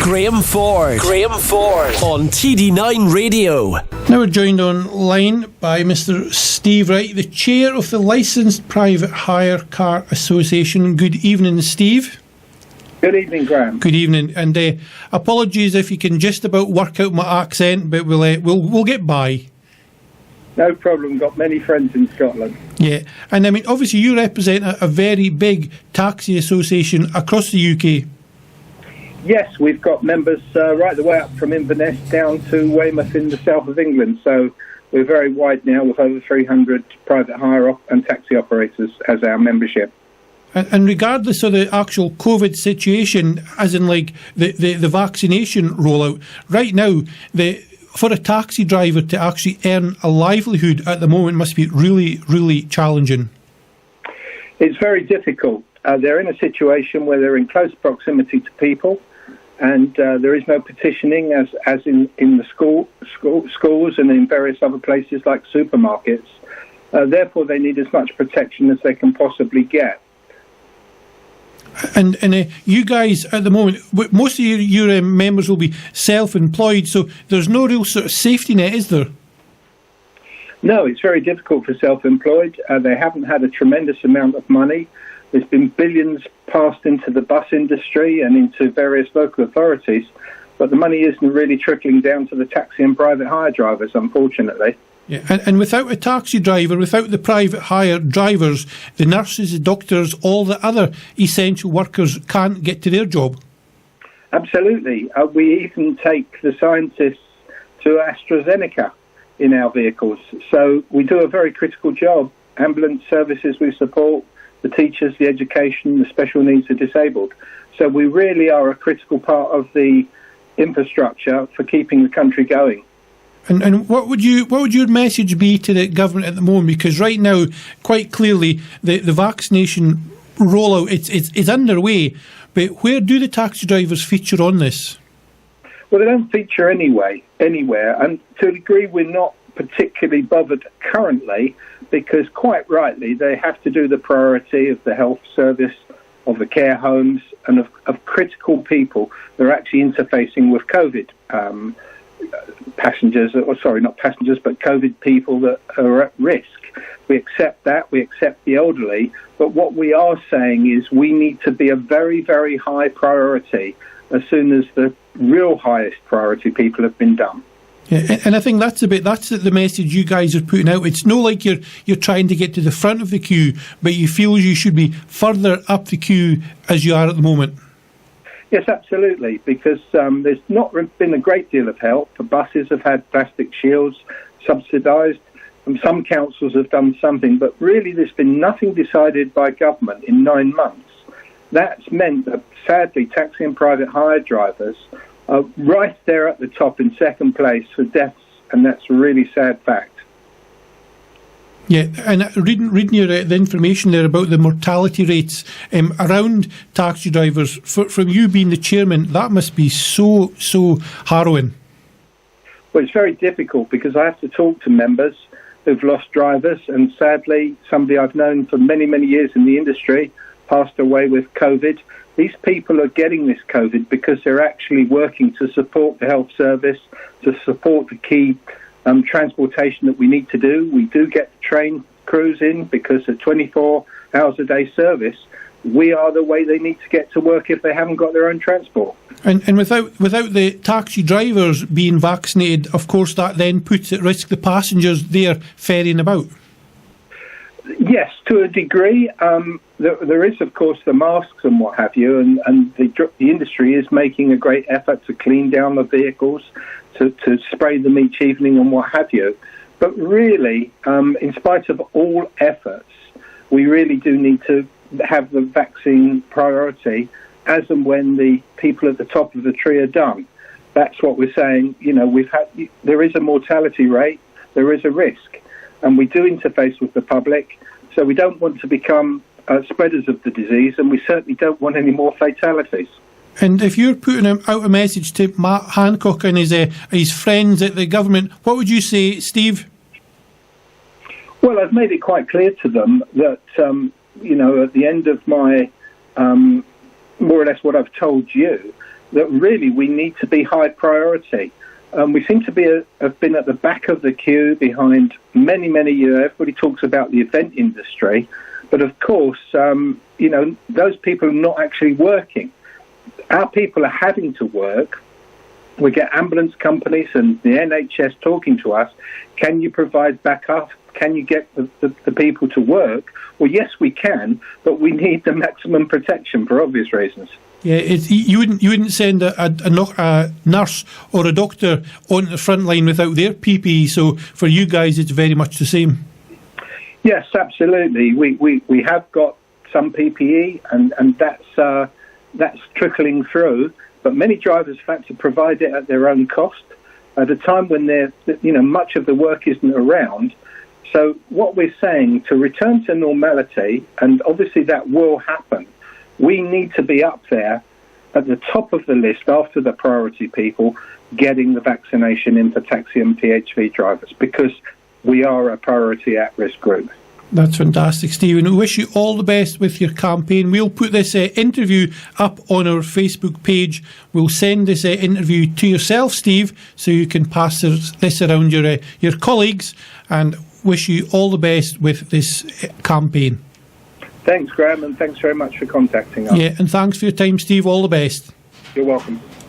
Graham Ford on TD9 Radio. Now we're joined online by Mr. Steve Wright, the chair of the Licensed Private Hire Car Association. Good evening, Steve. Good evening, Graham. Good evening, and apologies if you can just about work out my accent, but we'll get by. No problem. Got many friends in Scotland. Yeah, and I mean, obviously you represent a very big taxi association across the UK. Yes, we've got members right the way up from Inverness down to Weymouth in the south of England. So we're very wide now with over 300 private hire and taxi operators as our membership. And regardless of the actual COVID situation, as in like the vaccination rollout, right now, for a taxi driver to actually earn a livelihood at the moment must be really, really challenging. It's very difficult. They're in a situation where they're in close proximity to people, and there is no petitioning as in the schools and in various other places like supermarkets. Therefore, they need as much protection as they can possibly get. And you guys at the moment, most of your members will be self-employed, so there's no real sort of safety net, is there? No, it's very difficult for self-employed. They haven't had a tremendous amount of money. There's been billions passed into the bus industry and into various local authorities, but the money isn't really trickling down to the taxi and private hire drivers, unfortunately. Yeah, and without a taxi driver, without the private hire drivers, the nurses, the doctors, all the other essential workers can't get to their job. Absolutely. We even take the scientists to AstraZeneca in our vehicles. So we do a very critical job. Ambulance services we support, the teachers, the education, the special needs, the disabled. So we really are a critical part of the infrastructure for keeping the country going. And what would your message be to the government at the moment? Because right now, quite clearly, the vaccination rollout it's underway. But where do the taxi drivers feature on this? Well, they don't feature anywhere, and to a degree, we're not particularly bothered currently, because quite rightly, they have to do the priority of the health service, of the care homes, and of critical people that are actually interfacing with COVID passengers, not passengers, but COVID people that are at risk. We accept that, we accept the elderly, but what we are saying is we need to be a very, very high priority as soon as the real highest priority people have been done. Yeah, and I think that's the message you guys are putting out. It's no like you're trying to get to the front of the queue, but you feel you should be further up the queue as you are at the moment. Yes, absolutely, because there's not been a great deal of help. The buses have had plastic shields subsidised, and some councils have done something, but really there's been nothing decided by government in 9 months. That's meant that, sadly, taxi and private hire drivers are right there at the top in second place for deaths, and that's a really sad fact. Yeah, and reading your the information there about the mortality rates around taxi drivers, from you being the chairman, that must be so harrowing. Well, it's very difficult because I have to talk to members who've lost drivers, and sadly, somebody I've known for many, many years in the industry passed away with COVID. These people are getting this COVID because they're actually working to support the health service, to support the key transportation that we need to do. We do get train crews in because of 24 hours a day service. We are the way they need to get to work if they haven't got their own transport. And without the taxi drivers being vaccinated, of course, that then puts at risk the passengers they're ferrying about. Yes, to a degree. There is, of course, the masks and what have you, and the industry is making a great effort to clean down the vehicles, to spray them each evening and what have you. But really, in spite of all efforts, we really do need to have the vaccine priority as and when the people at the top of the tree are done. That's what we're saying. You know, there is a mortality rate, there is a risk, and we do interface with the public, so we don't want to become spreaders of the disease, and we certainly don't want any more fatalities. And if you're putting out a message to Matt Hancock and his friends at the government, what would you say, Steve? Well, I've made it quite clear to them that, at the end of my, more or less what I've told you, that really we need to be high priority. We seem to have been at the back of the queue behind many, many years. Everybody talks about the event industry, but of course, those people are not actually working. Our people are having to work. We get ambulance companies and the NHS talking to us. Can you provide backup? Can you get the people to work? Well, yes, we can, but we need the maximum protection for obvious reasons. Yeah, you wouldn't send a nurse or a doctor on the front line without their PPE. So for you guys, it's very much the same. Yes, absolutely. We have got some PPE, and that's trickling through. But many drivers have had to provide it at their own cost at a time when much of the work isn't around. So what we're saying, to return to normality, and obviously that will happen, we need to be up there at the top of the list after the priority people getting the vaccination in for taxi and PHV drivers, because we are a priority at-risk group. That's fantastic, Stephen. We wish you all the best with your campaign. We'll put this interview up on our Facebook page. We'll send this interview to yourself, Steve, so you can pass this around your colleagues, and wish you all the best with this campaign. Thanks, Graham, and thanks very much for contacting us. Yeah, and thanks for your time, Steve. All the best. You're welcome.